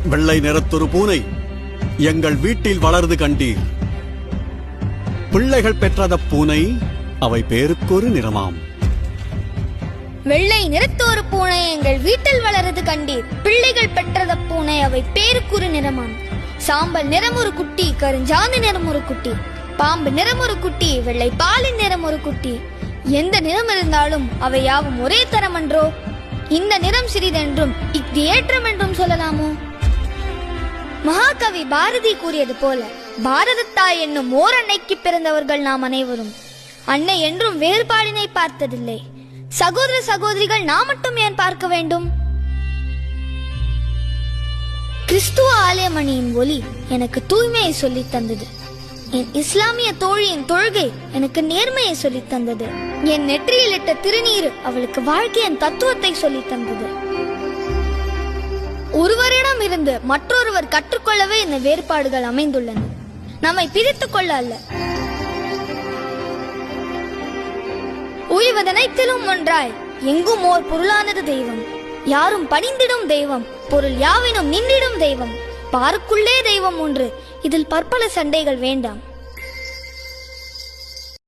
வெள்ளை நிறத்தொரு பூனை எங்கள் வீட்டில் வளர்ந்து கண்டீர். பிள்ளைகள் பெற்றத பூனை அவை பேருக்கொரு நிறமாம். வெள்ளை நிறத்தொரு பூனை எங்கள் வீட்டில் வளர்ந்து கண்டீர். பிள்ளைகள் பெற்றத பூனை அவை பேருக்குறு நிறமாம். சாம்பல் நிறம் ஒரு குட்டி, கருஞ்சாந்து நிறம் ஒரு குட்டி, பாம்பு நிறம் ஒரு குட்டி, வெள்ளை பாலின் நிறம் ஒரு குட்டி. எந்த நிறம் இருந்தாலும் அவை யாவும் ஒரே தரம் என்றோ? இந்த நிறம் சிறிதென்றும் இஃது ஏற்றம் என்றும் சொல்லலாமோ? மகாகவி பாரதி கூறியது போல, பாரதத்தாய் என்னும் ஓர் அன்னைக்கு பிறந்தவர்கள் நாம் அனைவரும். அன்னை என்றும் வேறுபாடினை பார்த்ததில்லை. சகோதர சகோதரிகள் நாம் மட்டும் ஏன் பார்க்க வேண்டும்? கிறிஸ்துவ ஆலயமணியின் ஒளி எனக்கு தூய்மையை சொல்லித் தந்தது. என் இஸ்லாமிய தோழியின் தொழுகை எனக்கு நேர்மையை சொல்லித் தந்தது. என் நெற்றியில் இட்ட திருநீர் அவளுக்கு வாழ்க்கையின் தத்துவத்தை சொல்லித் தந்தது. ஒருவரிடம் இருந்து மற்றொருவர் கற்றுக்கொள்ளவே இந்த வேறுபாடுகள் அமைந்துள்ளன, நம்மை பிரித்துக் கொள்ள அல்ல. உய்வதனைத்திலும் ஒன்றாய் எங்கும் ஓர் பொருளானது தெய்வம். யாரும் பணிந்திடும் தெய்வம், பொருள் யாவினும் நின்றிடும் தெய்வம். பாருக்குள்ளே தெய்வம் ஒன்று, இதில் பற்பல சண்டைகள் வேண்டாம்.